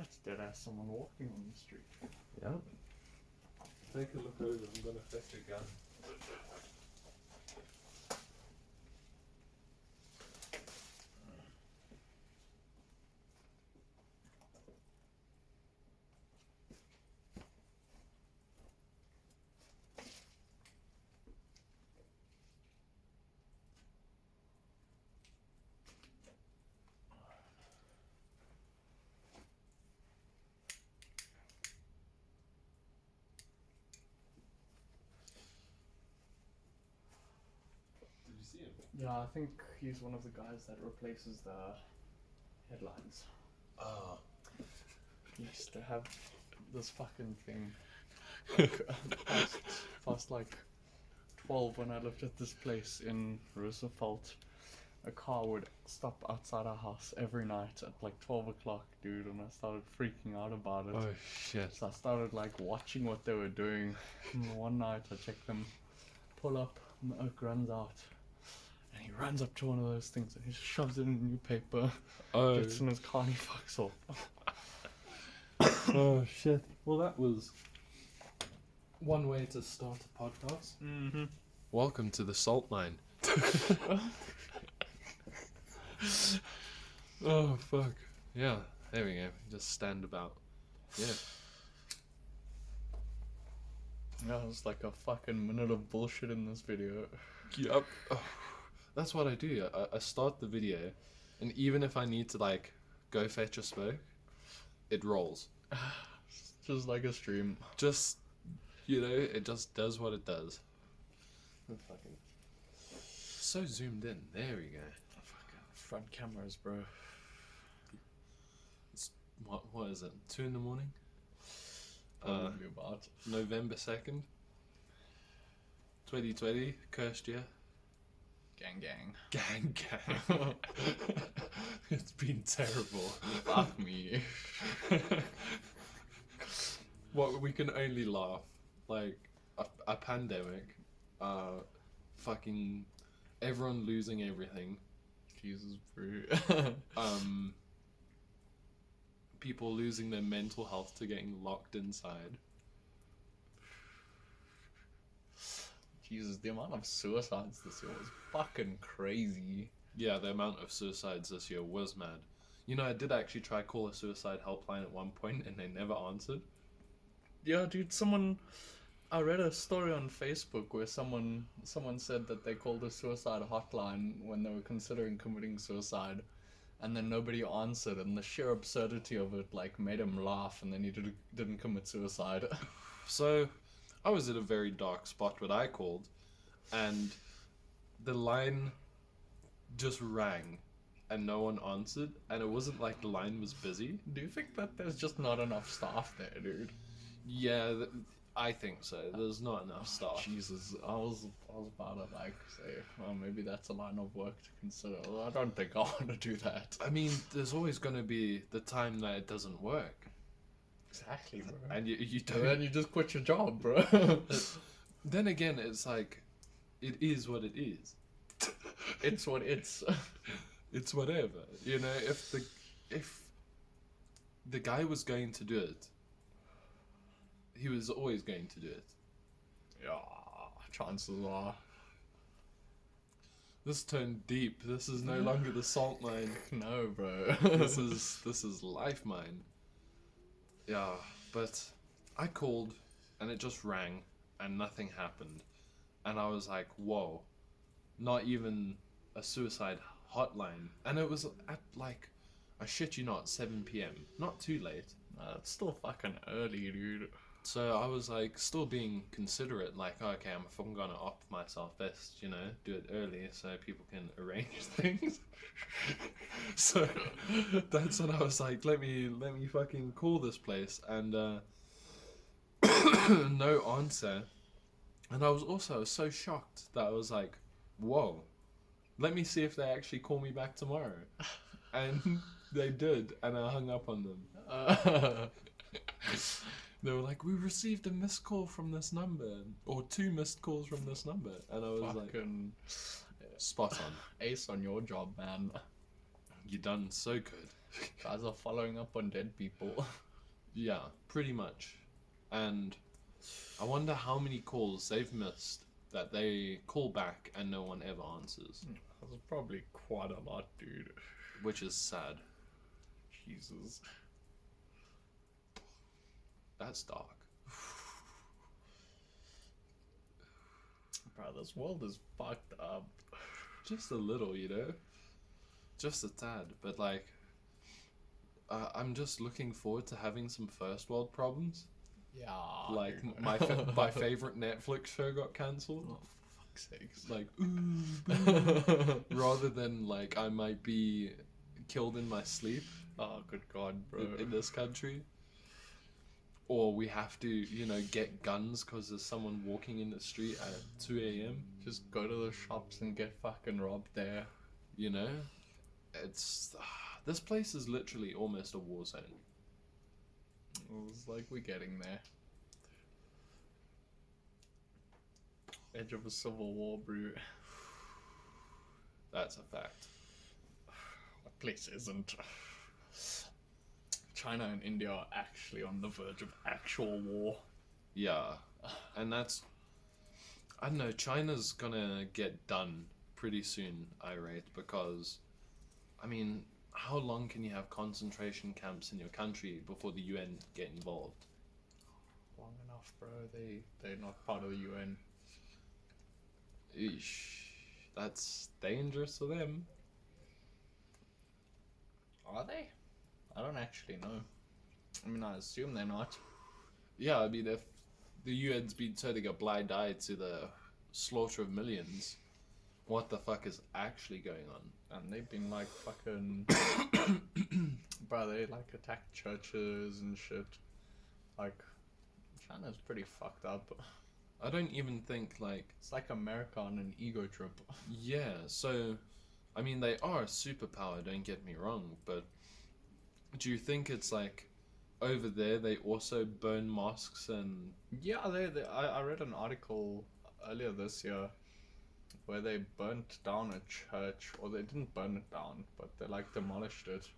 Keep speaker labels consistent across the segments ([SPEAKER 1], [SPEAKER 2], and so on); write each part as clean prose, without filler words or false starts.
[SPEAKER 1] That's deadass someone walking on the street.
[SPEAKER 2] Yeah. Take a look over. I'm gonna fetch a gun. Did you see him?
[SPEAKER 1] Yeah, I think he's one of the guys that replaces the headlines.
[SPEAKER 2] Oh.
[SPEAKER 1] He used to have this fucking thing. Like, past like 12 when I lived at this place in Roosevelt. A car would stop outside our house every night at like 12 o'clock, dude, and I started freaking out about it.
[SPEAKER 2] Oh shit.
[SPEAKER 1] So I started like watching what they were doing. And one night I checked them pull up, and the oak runs out. And he runs up to one of those things and he just shoves it in a new paper.
[SPEAKER 2] Oh.
[SPEAKER 1] Gets in his car and he fucks off.
[SPEAKER 2] Oh shit. Well, that was one way to start a podcast.
[SPEAKER 1] Mm-hmm.
[SPEAKER 2] Welcome to the salt mine. Oh fuck. Yeah, there we go. Just stand about. Yeah.
[SPEAKER 1] Yeah, it was like a fucking minute of bullshit in this video.
[SPEAKER 2] Yep. Oh, that's what I do. I start the video, and even if I need to like go fetch a smoke, it rolls.
[SPEAKER 1] Just like a stream.
[SPEAKER 2] Just, it just does what it does. Fucking so zoomed in. There we go.
[SPEAKER 1] Fucking front cameras, bro.
[SPEAKER 2] It's, what is it? 2 in the morning?
[SPEAKER 1] Probably about.
[SPEAKER 2] November 2nd, 2020, cursed year.
[SPEAKER 1] Gang gang.
[SPEAKER 2] Gang gang. It's been terrible.
[SPEAKER 1] Fuck me.
[SPEAKER 2] What, we can only laugh. Like, a pandemic, fucking everyone losing everything.
[SPEAKER 1] Jesus, bro.
[SPEAKER 2] People losing their mental health to getting locked inside.
[SPEAKER 1] Jesus, the amount of suicides this year was fucking crazy.
[SPEAKER 2] Yeah, the amount of suicides this year was mad. I did actually try call a suicide helpline at one point and they never answered.
[SPEAKER 1] Yeah, dude, I read a story on Facebook where someone said that they called a suicide hotline when they were considering committing suicide, and then nobody answered, and the sheer absurdity of it like made him laugh, and then he didn't commit suicide.
[SPEAKER 2] So, I was at a very dark spot when I called, and the line just rang, and no one answered, and it wasn't like the line was busy.
[SPEAKER 1] Do you think that there's just not enough staff there, dude?
[SPEAKER 2] Yeah, I think so. There's not enough staff.
[SPEAKER 1] Jesus, I was about to like say, well, maybe that's a line of work to consider. Well, I don't think I want to do that.
[SPEAKER 2] I mean, there's always going to be the time that it doesn't work.
[SPEAKER 1] Exactly, bro.
[SPEAKER 2] And you
[SPEAKER 1] And
[SPEAKER 2] don't.
[SPEAKER 1] then you just quit your job, bro.
[SPEAKER 2] Then again, it's like, it is what it is.
[SPEAKER 1] It's what it's.
[SPEAKER 2] It's whatever. If the guy was going to do it, he was always going to do it.
[SPEAKER 1] Yeah, chances are.
[SPEAKER 2] This turned deep. This is no longer the salt mine.
[SPEAKER 1] No, bro.
[SPEAKER 2] This is life mine. Yeah, but I called and it just rang and nothing happened. And I was like, whoa, not even a suicide hotline. And it was at like, I shit you not, 7 p.m. Not too late.
[SPEAKER 1] It's still fucking early, dude.
[SPEAKER 2] So I was like, still being considerate, like, okay, if I'm gonna opt myself best, do it early so people can arrange things. So that's when I was like, let me fucking call this place, and no answer. And I was also so shocked that I was like, whoa, let me see if they actually call me back tomorrow. And they did, and I hung up on them. They were like, we received a missed call from this number, or 2 missed calls from this number, and I was
[SPEAKER 1] Fucking
[SPEAKER 2] like, spot on.
[SPEAKER 1] ace on your job, man.
[SPEAKER 2] You done so good.
[SPEAKER 1] Guys are following up on dead people.
[SPEAKER 2] Yeah, pretty much. And I wonder how many calls they've missed that they call back and no one ever answers.
[SPEAKER 1] That's probably quite a lot, dude.
[SPEAKER 2] Which is sad.
[SPEAKER 1] Jesus.
[SPEAKER 2] That's dark.
[SPEAKER 1] Bro, this world is fucked up.
[SPEAKER 2] Just a little, you know? Just a tad. But like, I'm just looking forward to having some first world problems.
[SPEAKER 1] Yeah.
[SPEAKER 2] Like,
[SPEAKER 1] dude.
[SPEAKER 2] my favorite Netflix show got cancelled.
[SPEAKER 1] Oh, for fuck's sakes.
[SPEAKER 2] Like, ooh, boo. Rather than like I might be killed in my sleep
[SPEAKER 1] Oh, good God, bro.
[SPEAKER 2] in this country. Or we have to, you know, get guns because there's someone walking in the street at 2 a.m.
[SPEAKER 1] Just go to the shops and get fucking robbed there.
[SPEAKER 2] You know? It's... this place is literally almost a war zone.
[SPEAKER 1] It's like we're getting there. Edge of a civil war, bro.
[SPEAKER 2] That's a fact.
[SPEAKER 1] What place isn't? China and India are actually on the verge of actual war.
[SPEAKER 2] Yeah. And that's... I don't know, China's gonna get done pretty soon, I rate, because... I mean, how long can you have concentration camps in your country before the UN get involved?
[SPEAKER 1] Long enough, bro. They're not part of the UN.
[SPEAKER 2] Eesh. That's dangerous for them.
[SPEAKER 1] Are they? I don't actually know. I mean, I assume they're not.
[SPEAKER 2] Yeah, I mean, if the UN's been turning a blind eye to the slaughter of millions, what the fuck is actually going on?
[SPEAKER 1] And they've been like fucking... Bro, they like attacked churches and shit. Like, China's pretty fucked up.
[SPEAKER 2] I don't even think, like...
[SPEAKER 1] It's like America on an ego trip.
[SPEAKER 2] Yeah, so... I mean, they are a superpower, don't get me wrong, but... Do you think it's like... Over there, they also burn mosques and...
[SPEAKER 1] Yeah, I read an article earlier this year where they burnt down a church, or they didn't burn it down, but they like demolished it.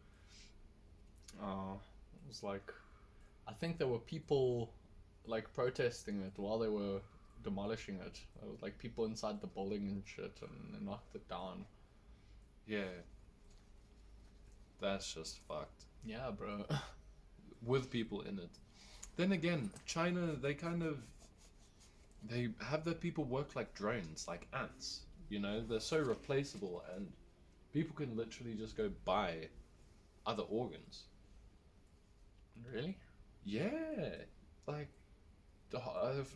[SPEAKER 1] It was like, I think there were people like protesting it while they were demolishing it. There was like people inside the building and shit, and they knocked it down.
[SPEAKER 2] Yeah. That's just fucked.
[SPEAKER 1] Yeah, bro.
[SPEAKER 2] With people in it. Then again, China, they have their people work like drones, like ants. You know, they're so replaceable, and people can literally just go buy other organs.
[SPEAKER 1] Really?
[SPEAKER 2] Yeah, like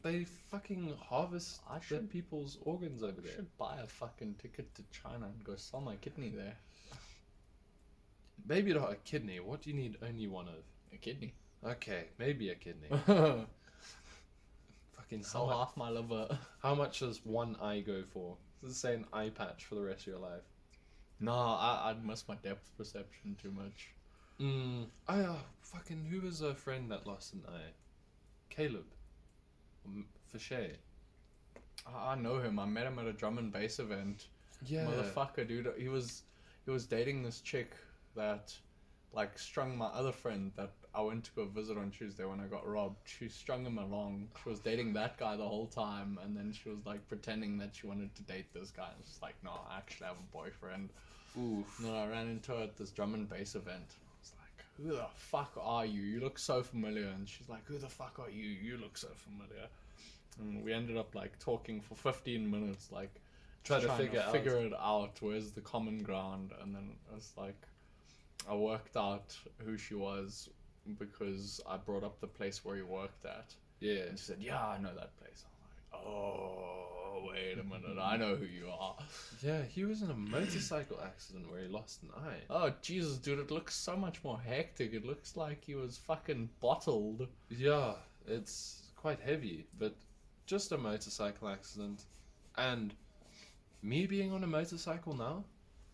[SPEAKER 2] they fucking harvest their people's organs over
[SPEAKER 1] I
[SPEAKER 2] there.
[SPEAKER 1] should buy a fucking ticket to China and go sell my kidney there.
[SPEAKER 2] Maybe not a kidney. What do you need only one of?
[SPEAKER 1] A kidney?
[SPEAKER 2] Okay, maybe a kidney. Fucking
[SPEAKER 1] Sell half my liver.
[SPEAKER 2] How much does one eye go for? Does it say an eye patch for the rest of your life?
[SPEAKER 1] No, I'd miss my depth perception too much.
[SPEAKER 2] Fucking, who was a friend that lost an eye? Caleb. Fisher.
[SPEAKER 1] I know him. I met him at a drum and bass event.
[SPEAKER 2] Yeah.
[SPEAKER 1] Motherfucker, dude. He was dating this chick that, like, strung my other friend that I went to go visit on Tuesday when I got robbed. She strung him along. She was dating that guy the whole time, and then she was, like, pretending that she wanted to date this guy. And she's like, no, I actually have a boyfriend.
[SPEAKER 2] Oof.
[SPEAKER 1] And then I ran into her at this drum and bass event. I was like, who the fuck are you? You look so familiar. And she's like, who the fuck are you? You look so familiar. And we ended up, like, talking for 15 minutes, like,
[SPEAKER 2] Trying to
[SPEAKER 1] figure it out. Where's the common ground? And then it's like, I worked out who she was because I brought up the place where he worked at.
[SPEAKER 2] Yeah.
[SPEAKER 1] And she said, yeah, I know that place. I'm like, oh, wait a minute, I know who you are.
[SPEAKER 2] Yeah, he was in a motorcycle accident where he lost an eye.
[SPEAKER 1] Oh, Jesus, dude, it looks so much more hectic. It looks like he was fucking bottled.
[SPEAKER 2] Yeah, it's quite heavy, but just a motorcycle accident. And me being on a motorcycle now,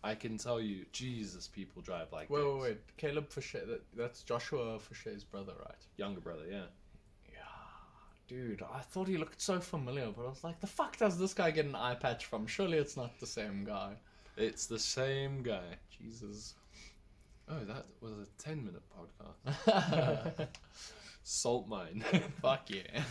[SPEAKER 2] I can tell you, Jesus, people drive like this.
[SPEAKER 1] Wait. Caleb Fisher, that's Joshua Fisher's brother, right?
[SPEAKER 2] Younger brother, yeah.
[SPEAKER 1] Yeah, dude, I thought he looked so familiar, but I was like, the fuck does this guy get an eye patch from? Surely it's not the same guy.
[SPEAKER 2] It's the same guy.
[SPEAKER 1] Jesus.
[SPEAKER 2] Oh, that was a 10-minute podcast. Salt mine.
[SPEAKER 1] Fuck yeah.